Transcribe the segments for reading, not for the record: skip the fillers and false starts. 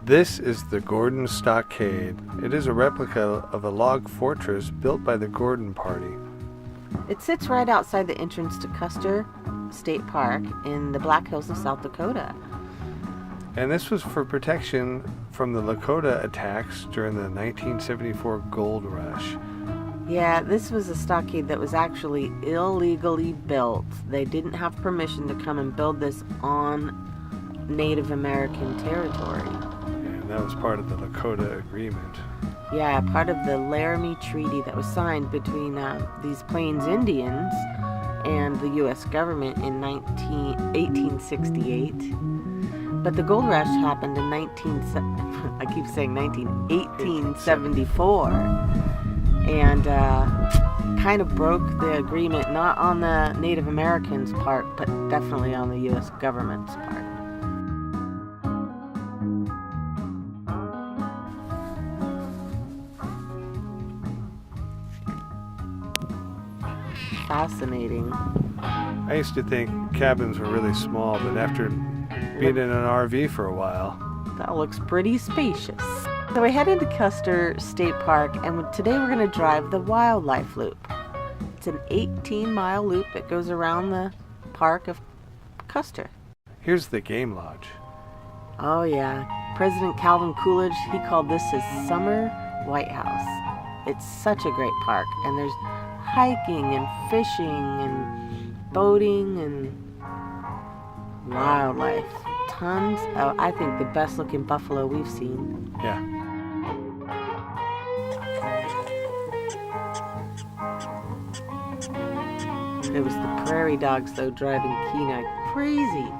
This is the Gordon Stockade. It is a replica of a log fortress built by the Gordon Party. It sits right outside the entrance to Custer State Park in the Black Hills of South Dakota. And this was for protection from the Lakota attacks during the 1974 gold rush. Yeah, this was a stockade that was actually illegally built. They didn't have permission to come and build this on Native American territory. And that was part of the Lakota agreement. Yeah, part of the Laramie Treaty that was signed between these Plains Indians and the U.S. government in 1868. But the gold rush happened in 1874, and kind of broke the agreement, not on the Native Americans' part, but definitely on the U.S. government's part. Fascinating. I used to think cabins were really small, but after being in an RV for a while, that looks pretty spacious. So we head into Custer State Park, and today we're going to drive the wildlife loop. It's an 18-mile loop that goes around the park of Custer. Here's the game lodge. Oh yeah, President Calvin Coolidge, he called this his summer White House. It's such a great park, and there's hiking and fishing and boating and wildlife. Tons of, I think, the best looking buffalo we've seen. Yeah. It was the Prairie Dogs, though, driving Kenai crazy.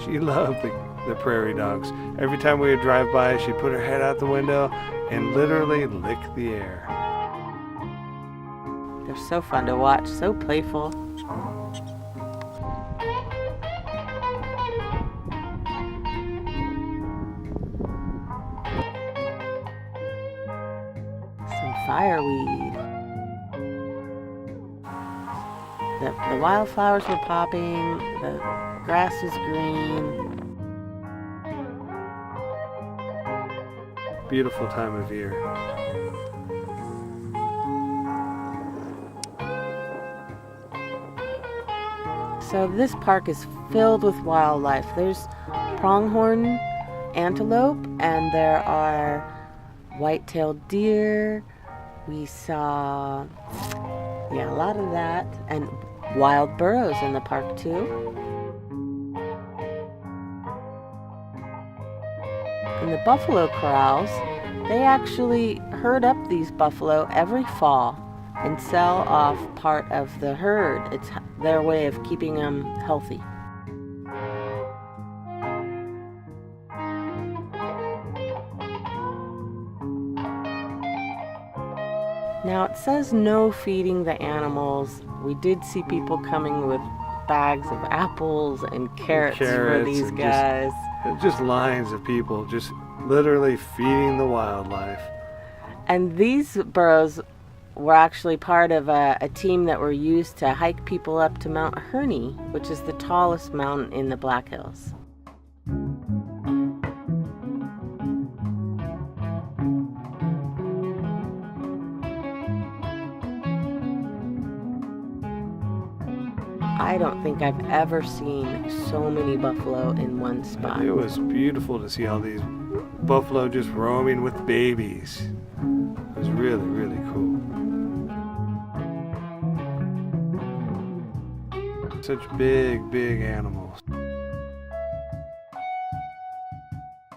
She loved the Prairie Dogs. Every time we would drive by, she'd put her head out the window and literally lick the air. They're so fun to watch, so playful. Some fireweed. The wildflowers were popping, the grass was green. Beautiful time of year. So this park is filled with wildlife. There's pronghorn antelope, and there are white-tailed deer. We saw, a lot of that, and wild burros in the park too. And the buffalo corrals, they actually herd up these buffalo every fall and sell off part of the herd. It's their way of keeping them healthy. Now it says no feeding the animals. We did see people coming with bags of apples and carrots for these guys. Just lines of people just literally feeding the wildlife. And these burros were actually part of a team that were used to hike people up to Mount Herney, which is the tallest mountain in the Black Hills. I don't think I've ever seen so many buffalo in one spot. It was beautiful to see all these buffalo just roaming with babies. It was really, really cool. Such big, big animals.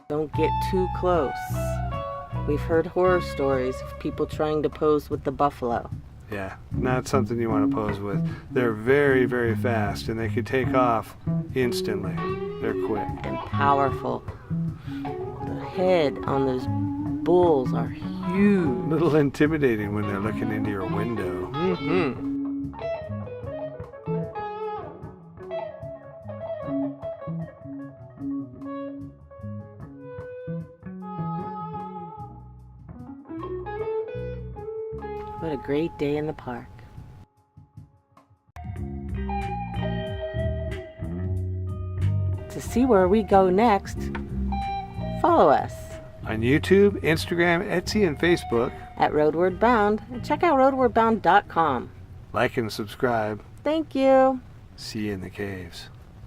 Don't get too close. We've heard horror stories of people trying to pose with the buffalo. Yeah, not something you want to pose with. They're very, very fast, and they could take off instantly. They're quick. And powerful. The head on those bulls are huge. A little intimidating when they're looking into your window. Mm-hmm. What a great day in the park. To see where we go next, follow us On YouTube, Instagram, Etsy, and Facebook. at RoadWard Bound, and check out roadwardbound.com. Like and subscribe. Thank you. See you in the caves.